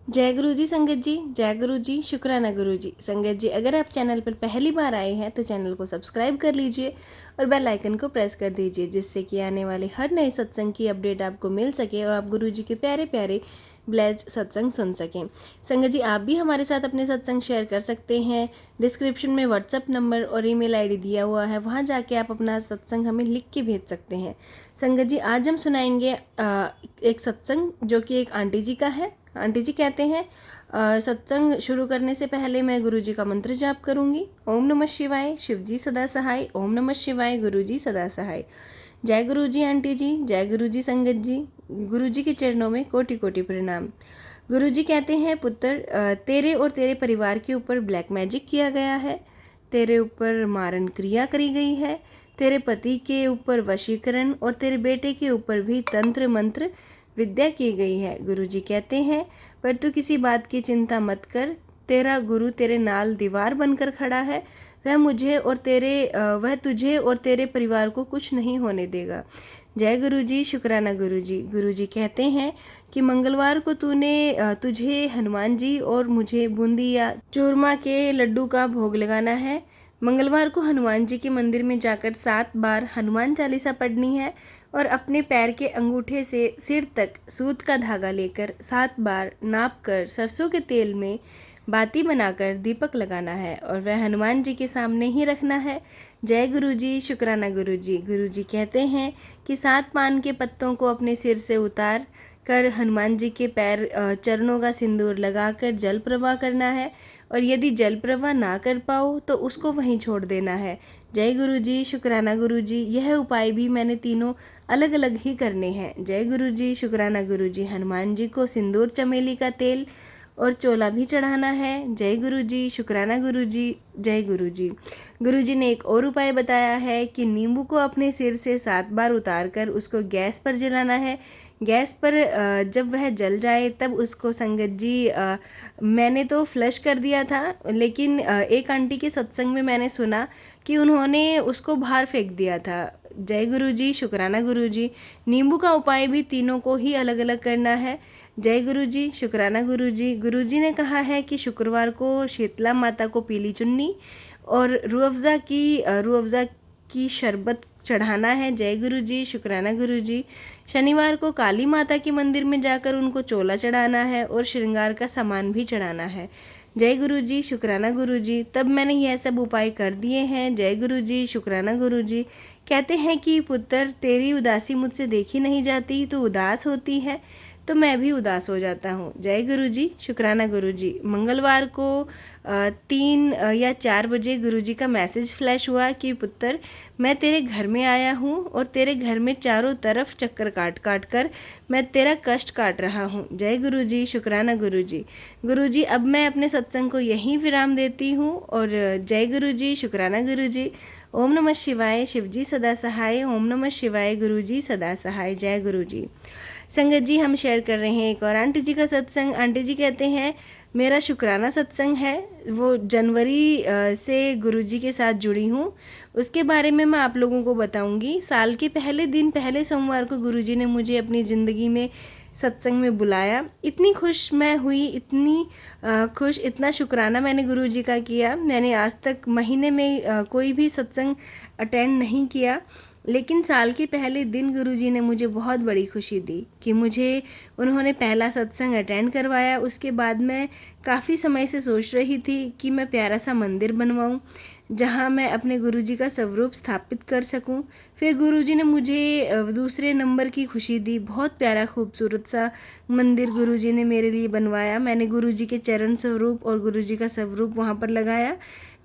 जय गुरु जी संगत जी, जय गुरु जी, शुक्राना गुरु जी। संगत जी, अगर आप चैनल पर पहली बार आए हैं तो चैनल को सब्सक्राइब कर लीजिए और बेल आइकन को प्रेस कर दीजिए, जिससे कि आने वाले हर नए सत्संग की अपडेट आपको मिल सके और आप गुरु जी के प्यारे प्यारे ब्लेस्ड सत्संग सुन सकें। संगत जी, आप भी हमारे साथ अपने सत्संग शेयर कर सकते हैं। डिस्क्रिप्शन में व्हाट्सएप नंबर और ईमेल आईडी दिया हुआ है, वहाँ जाके आप अपना सत्संग हमें लिख के भेज सकते हैं। संगत जी, आज हम सुनाएंगे एक सत्संग जो कि एक आंटी जी का है। आंटी जी कहते हैं, सत्संग शुरू करने से पहले मैं गुरु जी का मंत्र जाप करूंगी। ओम नमः शिवाय, शिव जी सदा सहाय। ओम नमः शिवाय, गुरु जी सदा सहाय। जय गुरु जी आंटी जी, जय गुरु जी संगत जी। गुरु जी के चरणों में कोटि कोटि प्रणाम। गुरु जी कहते हैं, पुत्र, तेरे और तेरे परिवार के ऊपर ब्लैक मैजिक किया गया है। तेरे ऊपर मारन क्रिया करी गई है। तेरे पति के ऊपर वशीकरण और तेरे बेटे के ऊपर भी तंत्र मंत्र विद्या की गई है। गुरुजी कहते हैं, पर तू किसी बात की चिंता मत कर। तेरा गुरु तेरे नाल दीवार बनकर खड़ा है। वह तुझे और तेरे परिवार को कुछ नहीं होने देगा। जय गुरु जी, शुक्राना गुरु जी। गुरु जी कहते हैं कि मंगलवार को तुझे हनुमान जी और मुझे बूंदी या चूरमा के लड्डू का भोग लगाना है। मंगलवार को हनुमान जी के मंदिर में जाकर 7 बार हनुमान चालीसा पढ़नी है और अपने पैर के अंगूठे से सिर तक सूत का धागा लेकर 7 बार नाप कर सरसों के तेल में बाती बनाकर दीपक लगाना है और वह हनुमान जी के सामने ही रखना है। जय गुरु जी, शुक्राना गुरु जी। गुरु जी कहते हैं कि 7 पान के पत्तों को अपने सिर से उतार कर हनुमान जी के चरणों का सिंदूर लगाकर जल प्रवाह करना है और यदि जल प्रवाह ना कर पाओ तो उसको वहीं छोड़ देना है। जय गुरु जी, शुक्राना गुरु जी। यह उपाय भी मैंने तीनों अलग अलग ही करने हैं। जय गुरु जी, शुक्राना गुरु जी। हनुमान जी को सिंदूर चमेली का तेल और चोला भी चढ़ाना है। जय गुरु जी, शुक्राना गुरु जी, जय गुरु जी। गुरु जी ने एक और उपाय बताया है कि नींबू को अपने सिर से 7 बार उतार कर उसको गैस पर जलाना है। गैस पर जब वह जल जाए तब उसको संगत जी, मैंने तो फ्लश कर दिया था, लेकिन एक आंटी के सत्संग में मैंने सुना कि उन्होंने उसको बाहर फेंक दिया था। जय गुरु जी, शुक्राना गुरु जी। नींबू का उपाय भी तीनों को ही अलग अलग करना है। जय गुरु जी, शुक्राना गुरु जी। गुरु जी ने कहा है कि शुक्रवार को शीतला माता को पीली चुन्नी और रूह अफ़ज़ा की शरबत चढ़ाना है। जय गुरु जी, शुक्राना गुरु जी। शनिवार को काली माता के मंदिर में जाकर उनको चोला चढ़ाना है और श्रृंगार का सामान भी चढ़ाना है। जय गुरु जी, शुक्राना गुरु जी। तब मैंने यह सब उपाय कर दिए हैं। जय गुरु जी, शुक्राना गुरु जी। कहते हैं कि पुत्र, तेरी उदासी मुझसे देखी नहीं जाती, तो उदास होती है तो मैं भी उदास हो जाता हूँ। जय गुरु जी, शुक्राना गुरु जी। मंगलवार को 3 या 4 बजे गुरु जी का मैसेज फ्लैश हुआ कि पुत्र, मैं तेरे घर में आया हूँ और तेरे घर में चारों तरफ चक्कर काट काट कर मैं तेरा कष्ट काट रहा हूँ। जय गुरु जी, शुक्राना गुरु जी। गुरु जी, अब मैं अपने सत्संग को यहीं विराम देती हूँ और जय गुरु जी, शुक्राना गुरु जी। ओम नमः शिवाय, शिव जी सदा सहाय। ओम नमः शिवाय, गुरु जी सदा सहाय। जय गुरु जी। संगत जी, हम शेयर कर रहे हैं एक और आंटी जी का सत्संग। आंटी जी कहते हैं, मेरा शुक्राना सत्संग है, वो जनवरी से गुरु जी के साथ जुड़ी हूँ। उसके बारे में मैं आप लोगों को बताऊंगी। साल के पहले दिन, पहले सोमवार को गुरु जी ने मुझे अपनी ज़िंदगी में सत्संग में बुलाया। इतनी खुश मैं हुई, इतनी खुश, इतना शुक्राना मैंने गुरु जी का किया। मैंने आज तक महीने में कोई भी सत्संग अटेंड नहीं किया, लेकिन साल के पहले दिन गुरुजी ने मुझे बहुत बड़ी खुशी दी कि मुझे उन्होंने पहला सत्संग अटेंड करवाया। उसके बाद मैं काफ़ी समय से सोच रही थी कि मैं प्यारा सा मंदिर बनवाऊं जहां मैं अपने गुरुजी का स्वरूप स्थापित कर सकूं। फिर गुरुजी ने मुझे दूसरे नंबर की खुशी दी। बहुत प्यारा खूबसूरत सा मंदिर गुरुजी ने मेरे लिए बनवाया। मैंने गुरुजी के चरण स्वरूप और गुरुजी का स्वरूप वहाँ पर लगाया।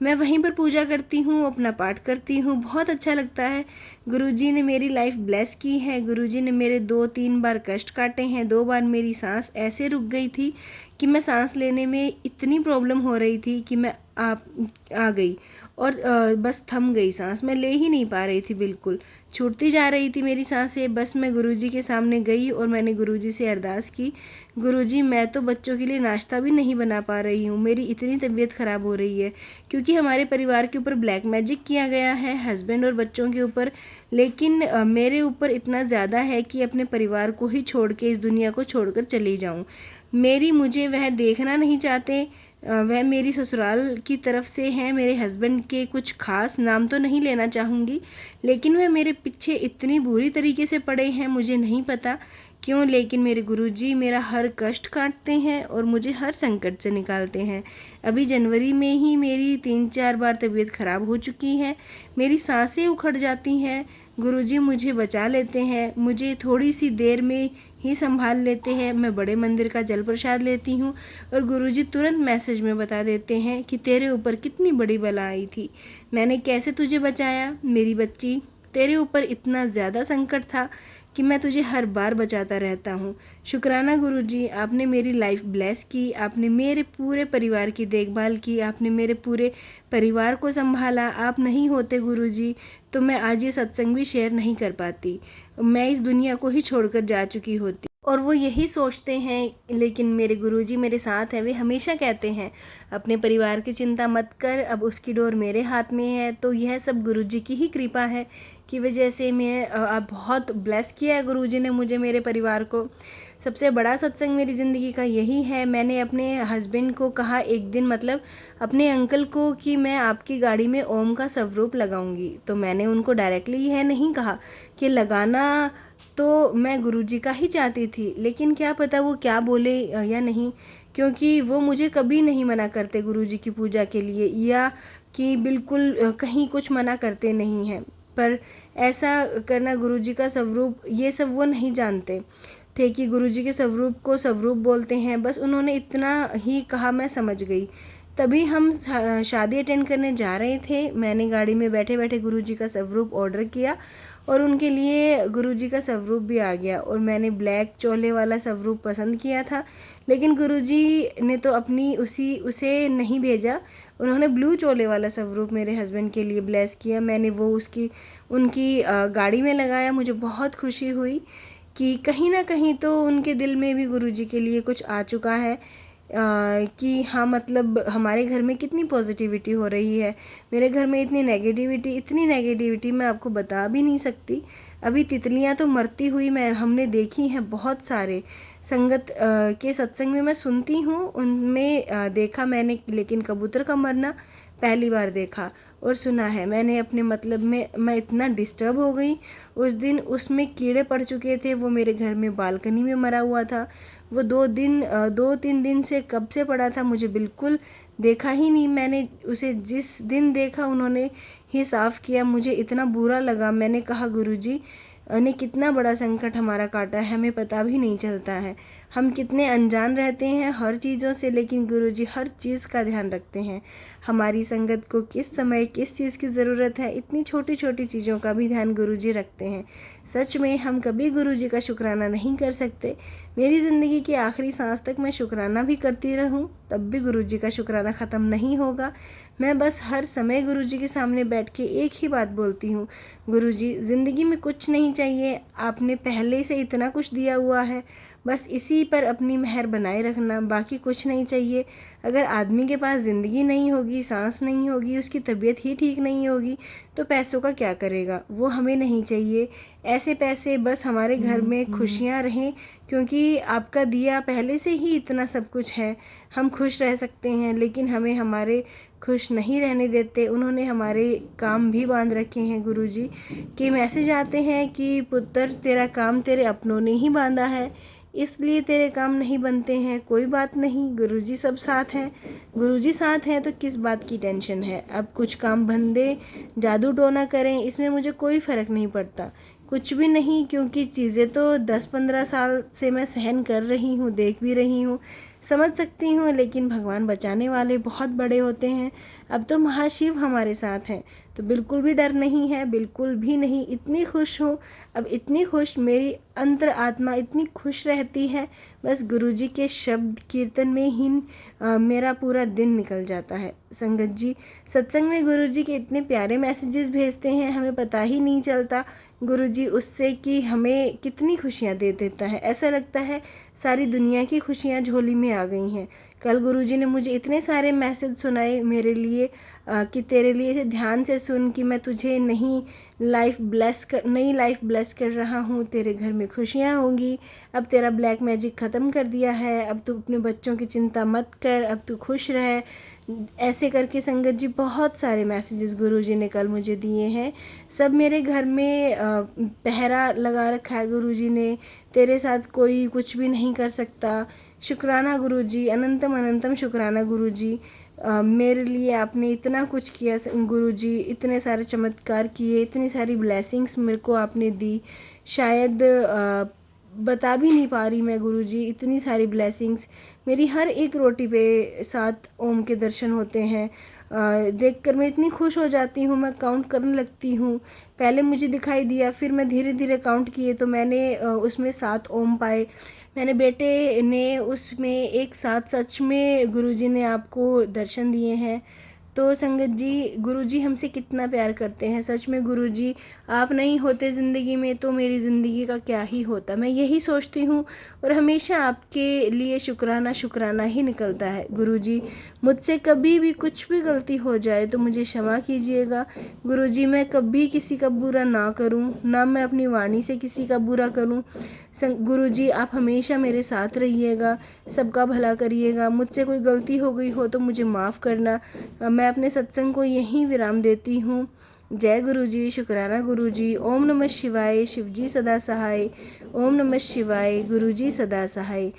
मैं वहीं पर पूजा करती हूँ, अपना पाठ करती हूँ। बहुत अच्छा लगता है। गुरुजी ने मेरी लाइफ ब्लेस की है। गुरुजी ने मेरे 2-3 बार कष्ट काटे हैं। 2 बार मेरी सांस ऐसे रुक गई थी कि मैं सांस लेने में इतनी प्रॉब्लम हो रही थी कि मैं आ गई और बस थम गई सांस। मैं ले ही नहीं पा रही थी, बिल्कुल छूटती जा रही थी मेरी सांसें। बस मैं गुरुजी के सामने गई और मैंने गुरुजी से अरदास की, गुरुजी, मैं तो बच्चों के लिए नाश्ता भी नहीं बना पा रही हूँ। मेरी इतनी तबीयत ख़राब हो रही है क्योंकि हमारे परिवार के ऊपर ब्लैक मैजिक किया गया है, हस्बैंड और बच्चों के ऊपर। लेकिन मेरे ऊपर इतना ज़्यादा है कि अपने परिवार को ही छोड़ के इस दुनिया को छोड़कर चली जाऊँ। मुझे वह देखना नहीं चाहते। वह मेरी ससुराल की तरफ से हैं। मेरे हस्बैंड के कुछ खास नाम तो नहीं लेना चाहूँगी, लेकिन वह मेरे पीछे इतनी बुरी तरीके से पड़े हैं, मुझे नहीं पता क्यों, लेकिन मेरे गुरुजी मेरा हर कष्ट काटते हैं और मुझे हर संकट से निकालते हैं। अभी जनवरी में ही मेरी 3-4 बार तबीयत ख़राब हो चुकी है, मेरी सांसें उखड़ जाती हैं। गुरुजी मुझे बचा लेते हैं, मुझे थोड़ी सी देर में ही संभाल लेते हैं। मैं बड़े मंदिर का जल प्रसाद लेती हूँ और गुरुजी तुरंत मैसेज में बता देते हैं कि तेरे ऊपर कितनी बड़ी बला आई थी, मैंने कैसे तुझे बचाया मेरी बच्ची। तेरे ऊपर इतना ज़्यादा संकट था कि मैं तुझे हर बार बचाता रहता हूँ। शुक्राना गुरुजी, आपने मेरी लाइफ ब्लेस की, आपने मेरे पूरे परिवार की देखभाल की, आपने मेरे पूरे परिवार को संभाला। आप नहीं होते गुरुजी तो मैं आज ये सत्संग भी शेयर नहीं कर पाती, मैं इस दुनिया को ही छोड़कर जा चुकी होती। और वो यही सोचते हैं, लेकिन मेरे गुरुजी मेरे साथ हैं। वे हमेशा कहते हैं अपने परिवार की चिंता मत कर, अब उसकी डोर मेरे हाथ में है। तो यह सब गुरुजी की ही कृपा है कि वजह से मैं अब बहुत ब्लेस किया है गुरुजी ने मुझे, मेरे परिवार को। सबसे बड़ा सत्संग मेरी ज़िंदगी का यही है। मैंने अपने हस्बैंड को कहा एक दिन, मतलब अपने अंकल को, कि मैं आपकी गाड़ी में ओम का स्वरूप लगाऊंगी। तो मैंने उनको डायरेक्टली यह नहीं कहा कि लगाना तो मैं गुरुजी का ही चाहती थी, लेकिन क्या पता वो क्या बोले या नहीं, क्योंकि वो मुझे कभी नहीं मना करते गुरुजी की पूजा के लिए, या कि बिल्कुल कहीं कुछ मना करते नहीं हैं। पर ऐसा करना, गुरुजी का स्वरूप, ये सब वो नहीं जानते थे कि गुरुजी के स्वरूप को स्वरूप बोलते हैं। बस उन्होंने इतना ही कहा, मैं समझ गई। तभी हम शादी अटेंड करने जा रहे थे। मैंने गाड़ी में बैठे बैठे गुरुजी का स्वरूप ऑर्डर किया और उनके लिए गुरुजी का स्वरूप भी आ गया। और मैंने ब्लैक चोले वाला स्वरूप पसंद किया था, लेकिन गुरुजी ने तो अपनी उसे नहीं भेजा, उन्होंने ब्लू चोले वाला स्वरूप मेरे हस्बैंड के लिए ब्लेस किया। मैंने वो उनकी गाड़ी में लगाया। मुझे बहुत खुशी हुई कि कहीं ना कहीं तो उनके दिल में भी गुरुजी के लिए कुछ आ चुका है, कि हाँ, मतलब हमारे घर में कितनी पॉजिटिविटी हो रही है। मेरे घर में इतनी नेगेटिविटी मैं आपको बता भी नहीं सकती। अभी तितलियाँ तो मरती हुई हमने देखी हैं बहुत सारे। संगत के सत्संग में मैं सुनती हूँ, उनमें देखा मैंने, लेकिन कबूतर का मरना पहली बार देखा और सुना है मैंने। अपने मतलब में मैं इतना डिस्टर्ब हो गई उस दिन, उसमें कीड़े पड़ चुके थे। वो मेरे घर में बालकनी में मरा हुआ था। वो 2-3 दिन से कब से पड़ा था मुझे बिल्कुल देखा ही नहीं। मैंने उसे जिस दिन देखा उन्होंने ही साफ़ किया। मुझे इतना बुरा लगा। मैंने कहा गुरुजी ने कितना बड़ा संकट हमारा काटा है, हमें पता भी नहीं चलता है। हम कितने अनजान रहते हैं हर चीज़ों से, लेकिन गुरुजी हर चीज़ का ध्यान रखते हैं। हमारी संगत को किस समय किस चीज़ की ज़रूरत है, इतनी छोटी छोटी चीज़ों का भी ध्यान गुरुजी रखते हैं। सच में हम कभी गुरुजी का शुक्राना नहीं कर सकते। मेरी ज़िंदगी की आखिरी सांस तक मैं शुक्राना भी करती रहूं, तब भी गुरुजी का शुक्राना ख़त्म नहीं होगा। मैं बस हर समय गुरुजी के सामने बैठ के एक ही बात बोलती हूँ, गुरुजी ज़िंदगी में कुछ नहीं चाहिए, आपने पहले से इतना कुछ दिया हुआ है, बस इसी पर अपनी मेहर बनाए रखना, बाकी कुछ नहीं चाहिए। अगर आदमी के पास ज़िंदगी नहीं होगी, सांस नहीं होगी, उसकी तबीयत ही ठीक नहीं होगी, तो पैसों का क्या करेगा, वो हमें नहीं चाहिए। ऐसे पैसे बस हमारे घर में खुशियाँ रहें, क्योंकि आपका दिया पहले से ही इतना सब कुछ है। हम खुश रह सकते हैं, लेकिन हमें हमारे खुश नहीं रहने देते। उन्होंने हमारे काम भी बांध रखे हैं। गुरुजी के मैसेज आते हैं कि पुत्र तेरा काम तेरे अपनों ने ही बांधा है, इसलिए तेरे काम नहीं बनते हैं। कोई बात नहीं, गुरुजी सब साथ हैं। गुरुजी साथ हैं तो किस बात की टेंशन है। अब कुछ काम बंदे जादू टोना करें, इसमें मुझे कोई फ़र्क नहीं पड़ता, कुछ भी नहीं, क्योंकि चीज़ें तो 10-15 साल से मैं सहन कर रही हूँ, देख भी रही हूँ, समझ सकती हूँ, लेकिन भगवान बचाने वाले बहुत बड़े होते हैं। अब तो महाशिव हमारे साथ हैं, तो बिल्कुल भी डर नहीं है, बिल्कुल भी नहीं। इतनी खुश हूँ, अब इतनी खुश, मेरी अंतर आत्मा इतनी खुश रहती है, बस गुरुजी के शब्द कीर्तन में ही मेरा पूरा दिन निकल जाता है। संगत जी, सत्संग में गुरुजी के इतने प्यारे मैसेजेस भेजते हैं, हमें पता ही नहीं चलता गुरुजी उससे कि हमें कितनी खुशियाँ दे देता है। ऐसा लगता है सारी दुनिया की खुशियाँ झोली में आ गई हैं। कल गुरुजी ने मुझे इतने सारे मैसेज सुनाए मेरे लिए कि तेरे लिए ध्यान से सुन कि मैं तुझे नई लाइफ ब्लेस कर रहा हूँ, तेरे घर में खुशियाँ होंगी, अब तेरा ब्लैक मैजिक ख़त्म कर दिया है, अब तू अपने बच्चों की चिंता मत कर, अब तू खुश रह। ऐसे करके संगत जी बहुत सारे मैसेजेस गुरुजी ने कल मुझे दिए हैं। सब मेरे घर में पहरा लगा रखा है गुरुजी ने, तेरे साथ कोई कुछ भी नहीं कर सकता। शुक्राना गुरुजी, अनंतम अनंतम शुक्राना गुरुजी, मेरे लिए आपने इतना कुछ किया गुरुजी, इतने सारे चमत्कार किए, इतनी सारी ब्लेसिंग्स मेरे को आपने दी, शायद बता भी नहीं पा रही मैं गुरुजी, इतनी सारी ब्लेसिंग्स। मेरी हर एक रोटी पे 7 ओम के दर्शन होते हैं। देखकर मैं इतनी खुश हो जाती हूँ, मैं काउंट करने लगती हूँ। पहले मुझे दिखाई दिया, फिर मैं धीरे धीरे काउंट किए तो मैंने उसमें 7 ओम पाए। मैंने बेटे ने उसमें एक साथ सच में गुरुजी ने आपको दर्शन दिए हैं। तो संगत जी, गुरुजी हमसे कितना प्यार करते हैं। सच में गुरुजी आप नहीं होते ज़िंदगी में तो मेरी ज़िंदगी का क्या ही होता, मैं यही सोचती हूँ। और हमेशा आपके लिए शुक्राना शुक्राना ही निकलता है। गुरुजी, मुझसे कभी भी कुछ भी गलती हो जाए तो मुझे क्षमा कीजिएगा। गुरुजी, मैं कभी किसी का बुरा ना करूँ, ना मैं अपनी वाणी से किसी का बुरा करूँ। गुरुजी, आप हमेशा मेरे साथ रहिएगा, सबका भला करिएगा। मुझसे कोई गलती हो गई हो तो मुझे माफ़ करना। मैं अपने सत्संग को यहीं विराम देती हूँ। जय गुरुजी, शुक्राना गुरुजी। ओम नमः शिवाय, शिवजी सदा सहाय। ओम नमः शिवाय, गुरुजी सदा सहाय।